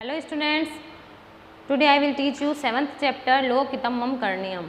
Hello students, today I will teach you 7th chapter लोकहितम मम करणीयम।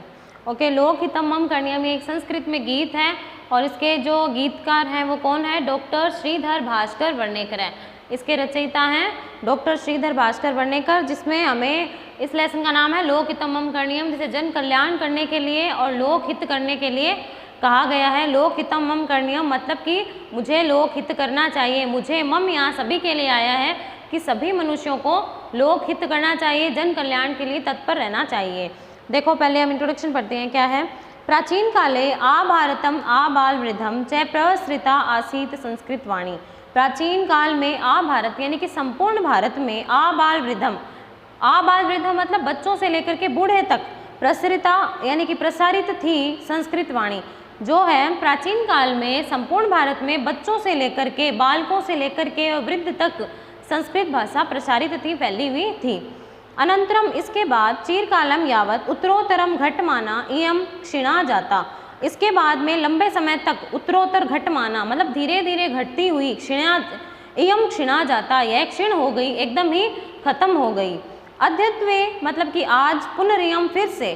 Okay, लोकहितम मम करणीयम ये एक संस्कृत में गीत है और इसके जो गीतकार हैं वो कौन है? डॉक्टर श्रीधर भास्कर वर्णेकर है। इसके रचयिता हैं डॉक्टर श्रीधर भास्कर वर्णेकर, जिसमें हमें इस लेसन का नाम है लोकहितम मम करणीयम, जिसे जन कल्याण करने के लिए और लोकहित करने के लिए कहा गया है। लोकहितम मम करणीयम मतलब कि मुझे लोकहित करना चाहिए, मुझे मम यहाँ सभी के लिए आया है कि सभी मनुष्यों को लोकहित करना चाहिए, जन कल्याण के लिए तत्पर रहना चाहिए। देखो पहले हम इंट्रोडक्शन पढ़ते हैं। क्या है? प्राचीन काले आ भारतम आ बाल वृद्धम च प्रसृता आसीत संस्कृत वाणी। प्राचीन काल में आ भारत यानी कि संपूर्ण भारत में आ बाल वृद्धम मतलब बच्चों से लेकर के बूढ़े तक, प्रसृता यानी कि प्रसारित थी संस्कृत वाणी। जो है प्राचीन काल में संपूर्ण भारत में बच्चों से लेकर के, बालकों से लेकर के वृद्ध तक संस्कृत भाषा प्रसारित थी, फैली हुई थी। अनंतरम इसके बाद चीरकालम यावत उत्तरोत्तरम घटमाना इयम क्षीणा जाता। इसके बाद में लंबे समय तक उत्तरोत्तर घटमाना मतलब धीरे धीरे घटती हुई इयम क्षीणा जाता, यह क्षीण हो गई, एकदम ही खत्म हो गई। अद्यत्वे मतलब कि आज पुनरियम फिर से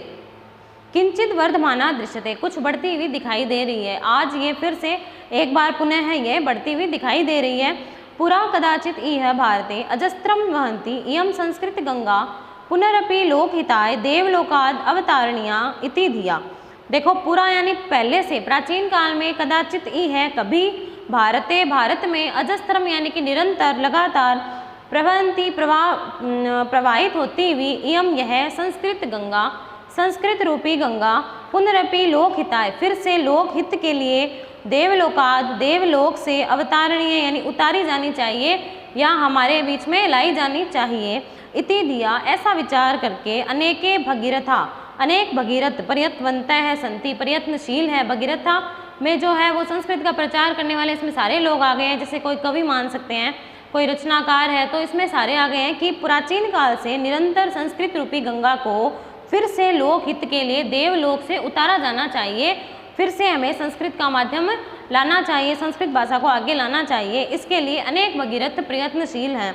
किंचित वर्धमाना दृश्यते, कुछ बढ़ती हुई दिखाई दे रही है। आज ये फिर से एक बार पुनः है यह बढ़ती हुई दिखाई दे रही है। पुरा कदाचित इह भारते अजस्त्रम वहंती इयम संस्कृत गंगा पुनरपि लोकहिताय देवलोकाद अवतारणीया इति धिया। देखो पुरा यानी पहले से, प्राचीन काल में, कदाचित ई है कभी, भारते भारत में, अजस्त्रम यानी कि निरंतर लगातार, प्रवहंती प्रवाहित होती हुई, इयम यह संस्कृत गंगा संस्कृत रूपी गंगा, पुनरपि लोकहिताय फिर से लोकहित के लिए, देवलोकाद देवलोक से, अवतारणीय यानी उतारी जानी चाहिए या हमारे बीच में लाई जानी चाहिए। इति दिया ऐसा विचार करके, अनेके भगीरथा अनेक भगीरथ प्रयत्नवंत है संति प्रयत्नशील है। भगीरथा में जो है वो संस्कृत का प्रचार करने वाले इसमें सारे लोग आ गए हैं, जैसे कोई कवि मान सकते हैं, कोई रचनाकार है, तो इसमें सारे आ गए हैं कि प्राचीन काल से निरंतर संस्कृत रूपी गंगा को फिर से लोकहित के लिए देवलोक से उतारा जाना चाहिए। फिर से हमें संस्कृत का माध्यम लाना चाहिए, संस्कृत भाषा को आगे लाना चाहिए। इसके लिए अनेक भगीरथ प्रयत्नशील हैं।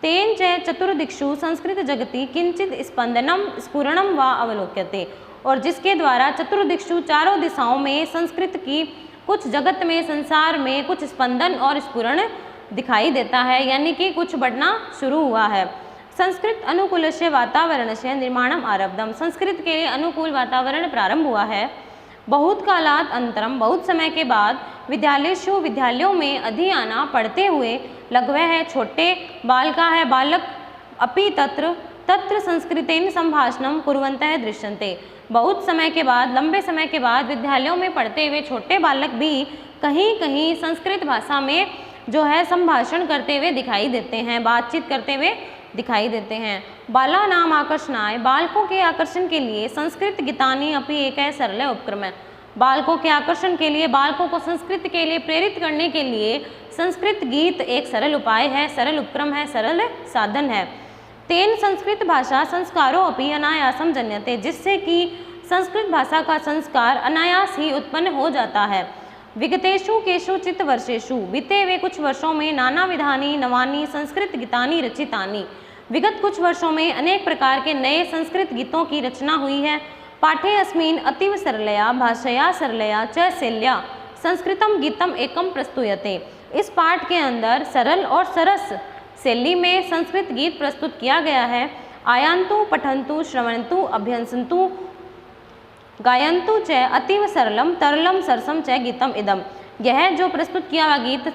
तेन च चतुर्दिक्षु संस्कृत जगति किंचित स्पंदनम स्फुरणम व अवलोक्यते, और जिसके द्वारा चतुर्दिक्षु चारों दिशाओं में संस्कृत की कुछ जगत में, संसार में कुछ स्पंदन और स्फुरण दिखाई देता है, यानी कि कुछ बढ़ना शुरू हुआ है। संस्कृत अनुकूल से वातावरण से निर्माणम आरब्धम, संस्कृत के लिए अनुकूल वातावरण प्रारंभ हुआ है। बहुत कालात अंतरम बहुत समय के बाद, विद्यालयेषु विद्यालयों में अधियाना पढ़ते हुए, लघ्वः है छोटे, बालका है बालक, अपि तत्र संस्कृतेन संभाषणम कुर्वन्तः दृश्यन्ते। बहुत समय के बाद, लंबे समय के बाद विद्यालयों में पढ़ते हुए छोटे बालक भी कहीं कहीं संस्कृत भाषा में जो है संभाषण करते हुए दिखाई देते हैं, बातचीत करते हुए दिखाई देते हैं। बाला नाम आकर्षणाय बालकों के आकर्षण के लिए संस्कृत गीतानी अपनी एक है सरल उपक्रम है। बालकों के आकर्षण के लिए, बालकों को संस्कृत के लिए प्रेरित करने के लिए संस्कृत गीत एक सरल उपाय है, सरल उपक्रम है, सरल साधन है। तेन संस्कृत भाषा संस्कारों अपनी अनायासम जन्यते, जिससे कि संस्कृत भाषा का संस्कार अनायास ही उत्पन्न हो जाता है। विगतेषु केषुचित वर्षेषु बीते हुए कुछ वर्षों में, नाना विधानी नवानी संस्कृत गीतानी रचितानी, विगत कुछ वर्षों में अनेक प्रकार के नए संस्कृत गीतों की रचना हुई है। पाठे अस्मिन् अतीव सरलया भाषया सरलया च शैल्या संस्कृतम गीतम एकम प्रस्तुयते। इस पाठ के अंदर सरल और सरस शैली में संस्कृत गीत प्रस्तुत किया गया है। आयांतु पठंतु श्रवणंतु अभ्यंसन्तु गायन्तु च अतीव सरलम तरलम सरसम च गीतम इदम। यह जो प्रस्तुत किया हुआ गीत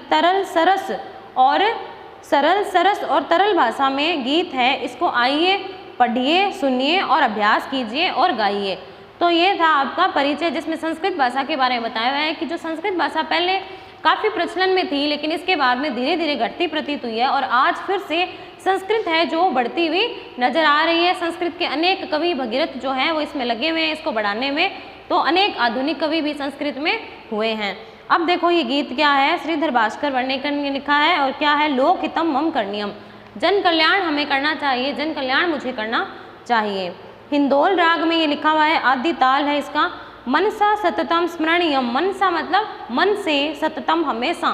सरल सरस और तरल भाषा में गीत है, इसको आइए पढ़िए, सुनिए और अभ्यास कीजिए और गाइए। तो ये था आपका परिचय, जिसमें संस्कृत भाषा के बारे में बताया हुआ है कि जो संस्कृत भाषा पहले काफ़ी प्रचलन में थी, लेकिन इसके बाद में धीरे धीरे घटती प्रतीत हुई है, और आज फिर से संस्कृत है जो बढ़ती हुई नजर आ रही है। संस्कृत के अनेक कवि भगीरथ जो हैं वो इसमें लगे हुए हैं इसको बढ़ाने में, तो अनेक आधुनिक कवि भी संस्कृत में हुए हैं। अब देखो ये गीत क्या है, श्रीधर भास्कर वर्णेकर ने लिखा है, और क्या है? लोकहितम मम करणीयम, जन कल्याण हमें करना चाहिए, जन कल्याण मुझे करना चाहिए। हिंदोल राग में ये लिखा हुआ है, आदि ताल है इसका। मनसा सततम स्मरणीयम, मनसा मतलब मन से, सततम हमेशा,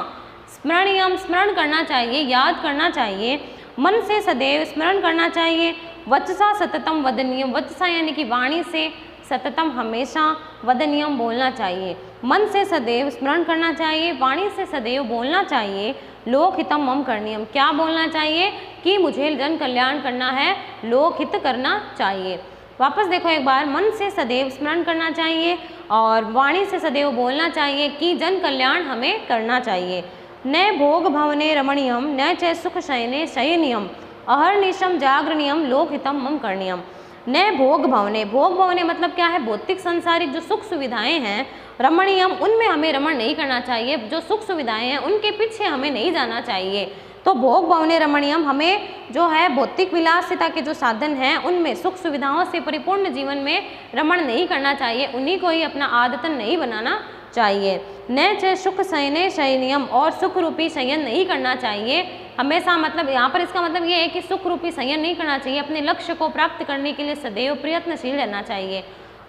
स्मरणीयम स्मरण करना चाहिए, याद करना चाहिए। मन से सदैव स्मरण करना चाहिए। वचसा सततम वदनीयम, वचसा यानी कि वाणी से, सततम हमेशा, वदनीयम बोलना चाहिए। मन से सदैव स्मरण करना चाहिए, वाणी से सदैव बोलना चाहिए। लोकहितम मम करणीयम, क्या बोलना चाहिए कि मुझे जन कल्याण करना है, लोकहित करना चाहिए। वापस देखो एक बार, मन से सदैव स्मरण करना चाहिए और वाणी से सदैव बोलना चाहिए कि जन कल्याण हमें करना चाहिए। न भोग भवने रमणीयम, न च सुख शयने शयनीयम, अहर्निशम जागरणीयम, लोकहितम मम करणीयम। न भोग भवने, भोग भवने मतलब क्या है, भौतिक संसारिक जो सुख सुविधाएं हैं, रमणीयम उनमें हमें रमण नहीं करना चाहिए, जो सुख सुविधाएं हैं उनके पीछे हमें नहीं जाना चाहिए। तो भोग भवने रमणीयम, हमें जो है भौतिक विलासिता के जो साधन हैं उनमें सुख सुविधाओं से परिपूर्ण जीवन में रमण नहीं करना चाहिए, उन्हीं को ही अपना आदतन नहीं बनाना चाहिए। न च सुख शयने शयनीयम, और सुख रूपी शयन नहीं करना चाहिए हमेशा, मतलब यहाँ पर इसका मतलब ये है कि सुख रूपी शयन नहीं करना चाहिए, अपने लक्ष्य को प्राप्त करने के लिए सदैव प्रयत्नशील रहना चाहिए।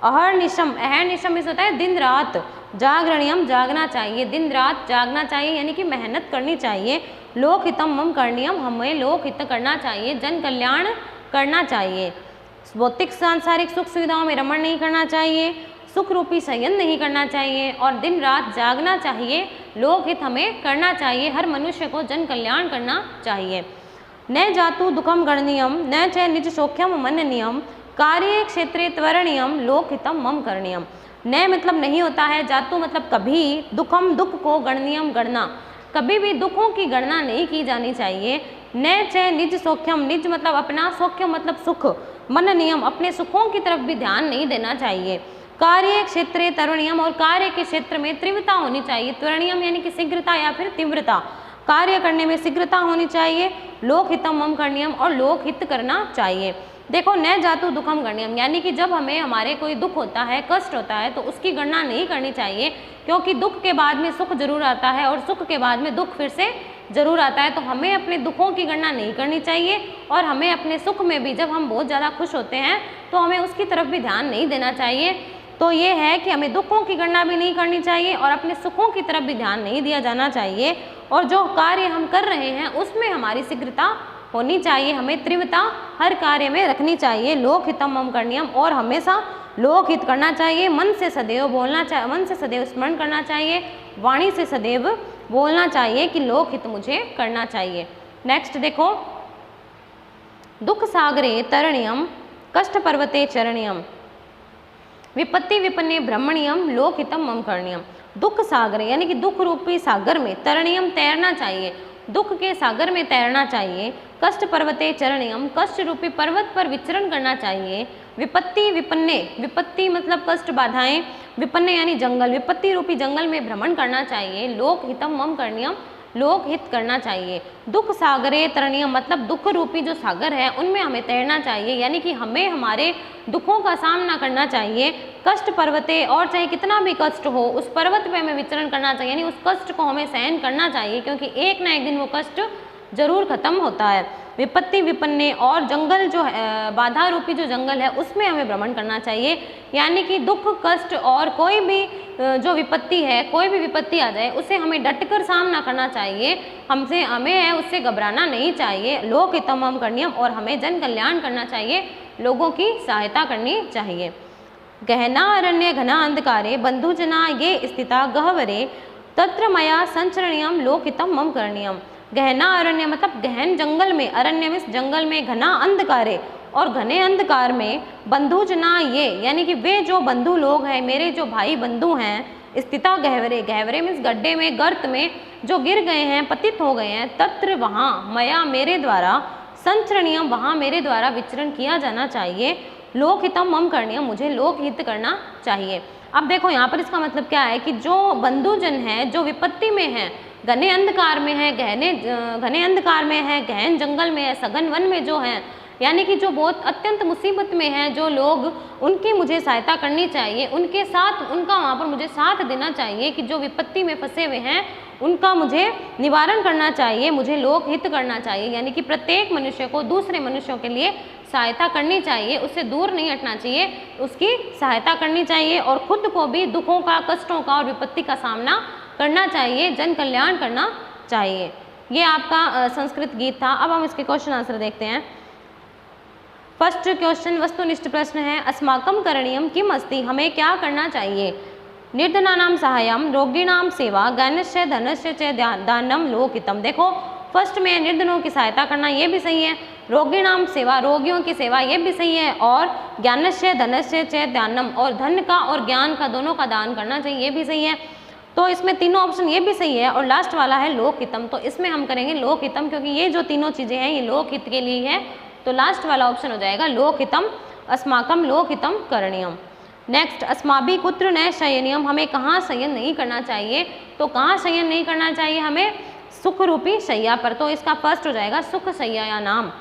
अहर्निशम, अहर्निशम इस होता है दिन रात, जागरणीयम जागना चाहिए, दिन रात जागना चाहिए यानी कि मेहनत करनी चाहिए। लोकहितम मम करणीयम, हमें लोकहित करना चाहिए, जन कल्याण करना चाहिए। भौतिक सांसारिक सुख सुविधाओं में रमण नहीं करना चाहिए, सुख रूपी शयन नहीं करना चाहिए और दिन रात जागना चाहिए, लोकहित हमें करना चाहिए, हर मनुष्य को जन कल्याण करना चाहिए। न जातु दुखम गणनीयम, न च निज सौख्यम मननीयम, कार्य क्षेत्रे त्वरणीयम, लोकहितम मम करणीयम। न मतलब नहीं होता है, जातु मतलब कभी, दुखम दुख को, गणनीयम गणना, कभी भी दुखों की गणना नहीं की जानी चाहिए। न च निज सौख्यम, निज मतलब अपना, सौख्यम मतलब सुख, मननीयम अपने सुखों की तरफ भी ध्यान नहीं देना चाहिए। कार्य क्षेत्रे त्वरणीयम, और कार्य के क्षेत्र में तीव्रता होनी चाहिए, त्वरणीयम यानी कि शीघ्रता या फिर तीव्रता, कार्य करने में शीघ्रता होनी चाहिए। लोकहितम मम करणीयम, और लोकहित करना चाहिए। देखो न जातु दुखम गणनीयम, यानी कि जब हमें हमारे कोई दुख होता है, कष्ट होता है, तो उसकी गणना नहीं करनी चाहिए, क्योंकि दुख के बाद में सुख जरूर आता है और सुख के बाद में दुख फिर से जरूर आता है। तो हमें अपने दुखों की गणना नहीं करनी चाहिए और हमें अपने सुख में भी, जब हम बहुत ज़्यादा खुश होते हैं तो हमें उसकी तरफ भी ध्यान नहीं देना चाहिए। तो ये है कि हमें दुखों की गणना भी नहीं करनी चाहिए और अपने सुखों की तरफ भी ध्यान नहीं दिया जाना चाहिए, और जो कार्य हम कर रहे हैं उसमें हमारी शीघ्रता होनी चाहिए, हमें तीव्रता हर कार्य में रखनी चाहिए। लोकहितम मम करणीयम, और हमेशा लोकहित करना चाहिए, मन से सदैव बोलना चाहिए, मन से सदैव स्मरण करना चाहिए, वाणी से सदैव बोलना चाहिए कि लोकहित मुझे करना चाहिए। नेक्स्ट देखो, दुख सागरे तरणीयम, कष्ट पर्वते चरणीयम, विपत्ति विपन्ने ब्रह्मणीयम, लोकहितम मम करणीयम। दुख सागर यानी कि दुख रूपी सागर में तरणीयम तैरना चाहिए, दुख के सागर में तैरना चाहिए। कष्ट पर्वते चरणीयम, कष्ट रूपी पर्वत पर विचरण करना चाहिए। विपत्ति विपन्ने, विपत्ति मतलब कष्ट बाधाएं, विपन्ने यानी जंगल, विपत्ति रूपी जंगल में भ्रमण करना चाहिए। लोकहितम मम करणीयम, लोकहित करना चाहिए। दुख सागरे तरणीयम मतलब दुख रूपी जो सागर है उनमें हमें तैरना चाहिए, यानी कि हमें हमारे दुखों का सामना करना चाहिए। कष्ट पर्वते, और चाहे कितना भी कष्ट हो उस पर्वत पे हमें विचरण करना चाहिए, यानी उस कष्ट को हमें सहन करना चाहिए, क्योंकि एक ना एक दिन वो कष्ट जरूर खत्म होता है। विपत्ति विपन्ने, और जंगल जो है, बाधा रूपी जो जंगल है उसमें हमें भ्रमण करना चाहिए, यानी कि दुख कष्ट और कोई भी जो विपत्ति है, कोई भी विपत्ति आ जाए उसे हमें डटकर सामना करना चाहिए, हमें है उससे घबराना नहीं चाहिए। लोकहितम मम करणीयम, और हमें जन कल्याण करना चाहिए, लोगों की सहायता करनी चाहिए। गहना अरण्य घना अंधकारे, बंधुजना ये स्थिता गहवरे, तत्र मया संचरणीयम, लोकहितम मम करणीयम। गहना अरण्य मतलब गहन जंगल में, अरण्य में जंगल में, घना अंधकारे और घने अंधकार में, बंधुजना ये यानी कि वे जो बंधु लोग हैं, मेरे जो भाई बंधु हैं, स्थिता गहवरे, गहवरे मीन्स गड्ढे में, गर्त में जो गिर गए हैं, पतित हो गए हैं, तत्र वहाँ, मया मेरे द्वारा, संचरणीयम वहाँ मेरे द्वारा विचरण किया जाना चाहिए। लोकहितम मम करणीयम, मुझे लोकहित करना चाहिए। अब देखो यहाँ पर इसका मतलब क्या है कि जो बंधुजन है, जो विपत्ति में है, घने अंधकार में है, घने अंधकार में है, गहन जंगल में है, सघन वन में जो है, यानी कि जो बहुत अत्यंत मुसीबत में हैं जो लोग, उनकी मुझे सहायता करनी चाहिए, उनके साथ, उनका वहाँ पर मुझे साथ देना चाहिए कि जो विपत्ति में फंसे हुए हैं उनका मुझे निवारण करना चाहिए, मुझे लोकहित करना चाहिए, यानी कि प्रत्येक मनुष्य को दूसरे मनुष्यों के लिए सहायता करनी चाहिए, उससे दूर नहीं हटना चाहिए, उसकी सहायता करनी चाहिए और खुद को भी दुखों का, कष्टों का और विपत्ति का सामना करना चाहिए, जन कल्याण करना चाहिए। ये आपका संस्कृत गीत था। अब हम इसके क्वेश्चन आंसर देखते हैं। फर्स्ट क्वेश्चन वस्तुनिष्ठ प्रश्न है, अस्माकं करणीयम किम अस्ति, हमें क्या करना चाहिए। निर्धनानां सहायम, रोगिणां सेवा, ज्ञानस्य धनस्य च दानम लोकहितम। देखो फर्स्ट में निर्धनों की सहायता करना, ये भी सही है। रोगिणां सेवा, रोगियों की सेवा, ये भी सही है। और ज्ञानस्य धनस्य च दानम, और धन का और ज्ञान का दोनों का दान करना चाहिए, ये भी सही है। तो इसमें तीनों ऑप्शन ये भी सही है। और लास्ट वाला है लोकहितम, तो इसमें हम करेंगे लोकहितम, क्योंकि ये जो तीनों चीज़ें हैं ये लोकहित के लिए है। तो लास्ट वाला ऑप्शन हो जाएगा लोकहितम, अस्माकं लोकहितम करणीयम। नेक्स्ट, अस्माभि कुत्र न शयनीयम, हमें कहाँ शयन नहीं करना चाहिए। तो कहाँ शयन नहीं करना चाहिए हमें, सुख रूपी शैया पर। तो इसका फर्स्ट हो जाएगा सुख शैया या नाम।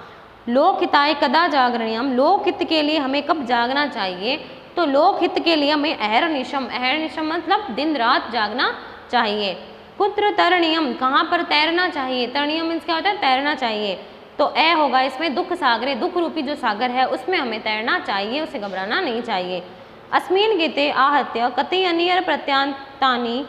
लोकहिताय कदा जागरणीयम, लोकहित के लिए हमें कब जागना चाहिए। तो लोकहित के लिए हमें अहर्निशम, अहर्निशम मतलब दिन रात जागना चाहिए। कुत्र तरणीयम, कहाँ पर तैरना चाहिए। तरणीयम मीन्स क्या होता है, तैरना चाहिए। तो ए होगा इसमें दुख सागरे, दुख रूपी जो सागर है उसमें हमें तैरना चाहिए, उसे घबराना नहीं चाहिए। अस्मिन् गीते आहत्य कति अनियर प्रत्यांतानि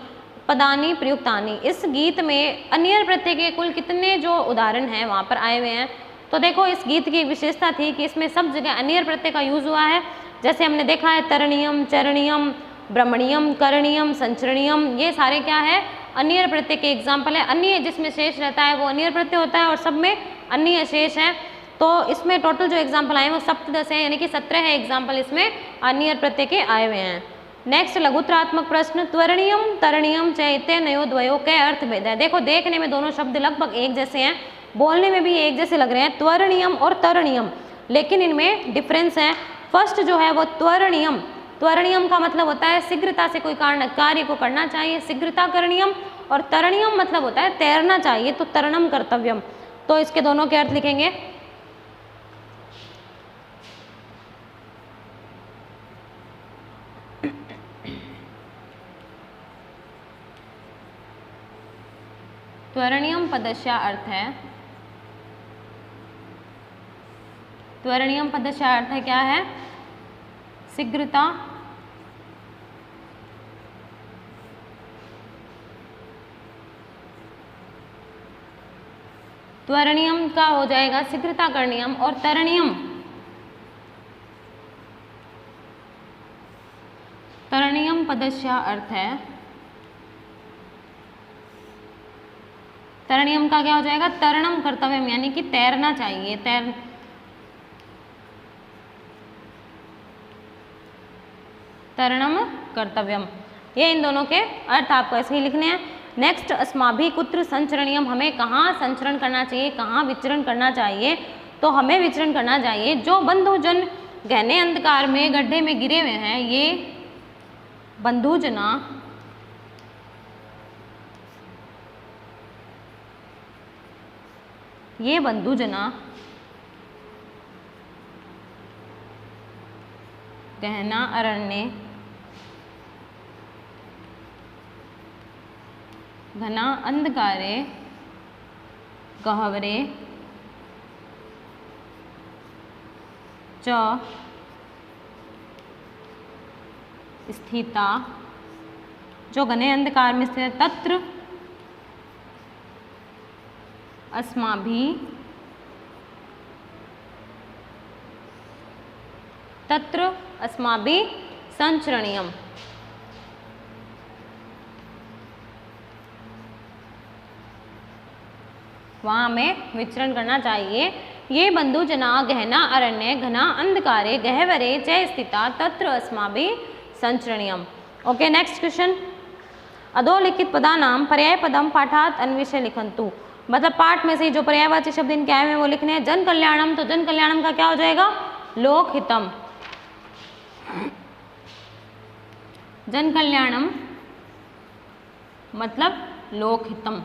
पदानि प्रयुक्तानि, इस गीत में अनियर प्रत्यय के कुल कितने जो उदाहरण हैं वहाँ पर आए हुए हैं। तो देखो इस गीत की विशेषता थी कि इसमें सब जगह अनियर प्रत्यय का यूज हुआ है। जैसे हमने देखा है तरणीयम, चरणीयम, ब्रह्मणीयम, करणीयम, संचरणीयम, ये सारे क्या है, अनियर प्रत्यय के एग्जाम्पल है। अन्य जिसमें शेष रहता है वो अनियर प्रत्यय होता है और सब में अन्य शेष है। तो इसमें टोटल जो एग्जाम्पल आए हैं वो सप्तदश है, यानी कि 17 है एग्जाम्पल इसमें अनियर प्रत्यय के आए हुए हैं। नेक्स्ट लघुत्रात्मक प्रश्न, त्वरणीयम तरणीयम चैत्य नयो द्वयो के अर्थ भेद है। देखो देखने में दोनों शब्द लगभग एक जैसे हैं, बोलने में भी एक जैसे लग रहे हैं, त्वरणीयम और तरणीयम, लेकिन इनमें डिफरेंस है। फर्स्ट जो है वो त्वरणीयम, त्वरणीयम का मतलब होता है शीघ्रता से कोई कार्य को करना चाहिए, शीघ्रता करणीयम। और तरणीयम मतलब होता है तैरना चाहिए, तो तरणम कर्तव्यम। तो इसके दोनों के अर्थ लिखेंगे। त्वरणीयम पदस्य अर्थ है, त्वरणीयम पदस्य अर्थ है क्या है, शीघ्रता, त्वरणीयम का हो जाएगा शीघ्रता करणीयम। और तरणीयम, तरणीयम पदस्य अर्थ है, तरणीयम का क्या हो जाएगा, तरणम कर्तव्यम, यानी कि तैरना चाहिए, तरणम कर्तव्यम। ये इन दोनों के अर्थ आपको ऐसे ही लिखने हैं। नेक्स्ट, अस्माभि कुत्र संचरणीयम, हमें कहाँ संचरण करना चाहिए, कहाँ विचरण करना चाहिए। तो हमें विचरण करना चाहिए जो बंधुजन गहने अंधकार में गड्ढे में गिरे हुए हैं, ये बंधुजना गहना अरण्य घना अंधकारे गह्वरे च स्थिता, जो घने अंधकार में स्थित है, तत्र अस्माभि, तत्र अस्माभि संचरणीयम। वहाँ हमें विचरण करना चाहिए। ये बंधुजना गहना अरण्य घना अंधकारे गह्वरे च स्थिता तत्र अस्माभि संचरणीयम। ओके, नेक्स्ट क्वेश्चन, अधोलिखित पदानाम पर्याय पदम पाठात अन्विष्य लिखन्तु, मतलब पाठ में से जो पर्यायवाची शब्द इनके आए हैं वो लिखने हैं। जन कल्याणम, तो जन कल्याणम का क्या हो जाएगा, लोकहितम। जन कल्याणम मतलब लोकहितम।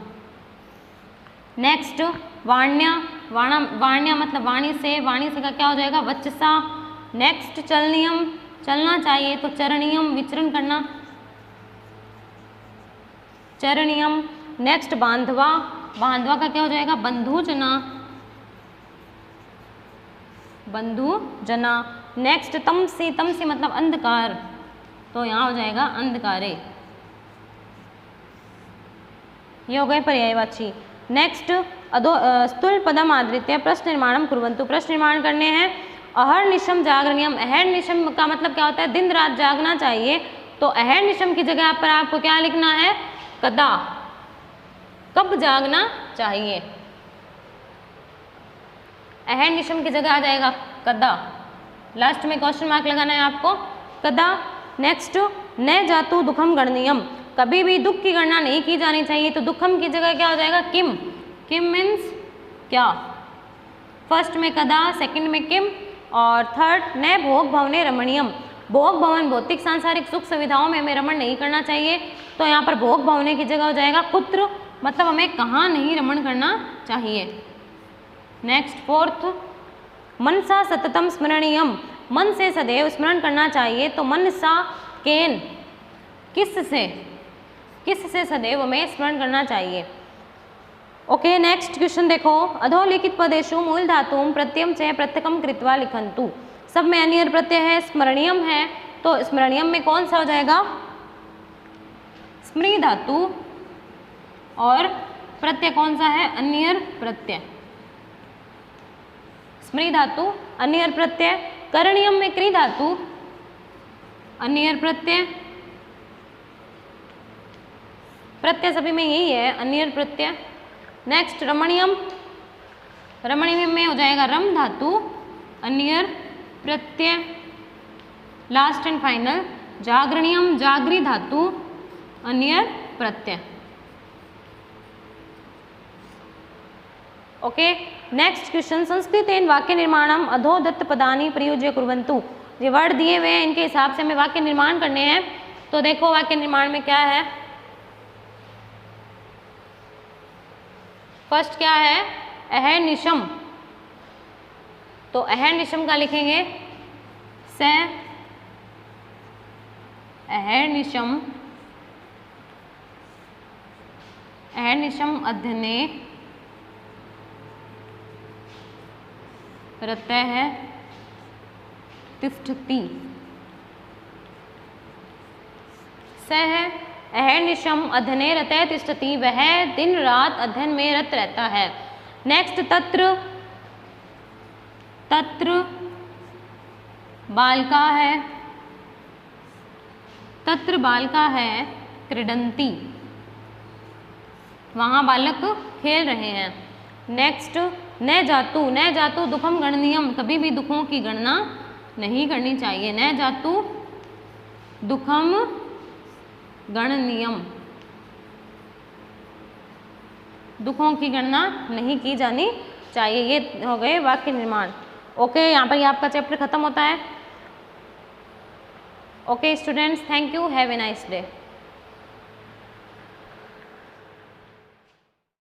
नेक्स्ट, वाण्या, वाण्या मतलब वाणी से का क्या हो जाएगा, वचसा। नेक्स्ट, चलनीयम, चलना चाहिए, तो चरणीयम विचरण करना, चरणीयम। नेक्स्ट, बांधवा, बांधवा का क्या हो जाएगा, बंधुजना, बंधुजना। नेक्स्ट, तमसी, तमसी मतलब अंधकार, तो यहाँ हो जाएगा अंधकारे। ये हो गए पर्यायवाची। नेक्स्ट स्तुल पदम आदृत्य प्रश्न निर्माणम कुर्वन्तु, प्रश्न निर्माण करने हैं। अहर्निशम जागरणीयम, अहर्निशम का मतलब क्या होता है? दिन रात जागना चाहिए। तो अहर्निशम की जगह पर आपको क्या लिखना है? कदा, कब जागना चाहिए। अहर्निशम की जगह आ जाएगा कदा, लास्ट में क्वेश्चन मार्क लगाना है आपको, कदा। नेक्स्ट न जातु दुखम गणनीयम, कभी भी दुख की गणना नहीं की जानी चाहिए। तो दुखम की जगह क्या हो जाएगा? किम। किम मीन्स क्या? फर्स्ट में कदा, सेकंड में किम और थर्ड न भोग भवने रमणीयम, भोग भवन भौतिक सांसारिक सुख सुविधाओं में हमें रमण नहीं करना चाहिए। तो यहाँ पर भोग भवने की जगह हो जाएगा कुत्र, मतलब हमें कहाँ नहीं रमण करना चाहिए। नेक्स्ट फोर्थ, मनसा सततम स्मरणीयम, मन से सदैव स्मरण करना चाहिए। तो मन सा केन, किस से सदैव हमें स्मरण करना चाहिए। ओके, नेक्स्ट क्वेश्चन देखो। अधोलिखित पदेषु मूल धातुम प्रत्ययम च प्रत्यकम कृत्वा लिखन्तु, सब में अनियर प्रत्यय है, स्मरणीयम है। तो स्मरणीयम में कौन सा हो जाएगा? स्मृ धातु, और प्रत्यय कौन सा है? अनियर प्रत्यय। स्मृ धातु अनियर प्रत्यय। करणीयम में कृ धातु अनियर प्रत्यय, प्रत्यय सभी में यही है, अनियर प्रत्यय। नेक्स्ट रमणीयम, रमणीयम में हो जाएगा रम धातु अनियर प्रत्यय। लास्ट एंड फाइनल जागरणीयम, जागरी धातु अनियर प्रत्यय। ओके, नेक्स्ट क्वेश्चन, संस्कृतेन वाक्य निर्माणम अधोदत्त पदानि प्रयुज्य कुर्वन्तु, ये वर्ड दिए हुए हैं, इनके हिसाब से हमें वाक्य निर्माण करने हैं। तो देखो वाक्य निर्माण में क्या है। फर्स्ट क्या है? अहर्निशम, तो अहर्निशम का लिखेंगे से अहर्निशम, अहर्निशम अध्ययने रतः तिष्ठति, सह अहर्निशम अध्ययने रतः तिष्ठति, वह दिन रात अध्ययन में रत रहता है। नेक्स्ट तत्र, तत्र बालका है, तत्र बालका है क्रीडन्ति, वहाँ बालक खेल रहे हैं। नेक्स्ट न जातु, न जातु दुखम गणनीयम, कभी भी दुखों की गणना नहीं करनी चाहिए। न जातु दुखम गणनीयम, दुखों की गणना नहीं की जानी चाहिए। ये हो गए वाक्य निर्माण। ओके, यहाँ पर ये आपका चैप्टर खत्म होता है। Okay students, thank you, have a nice day.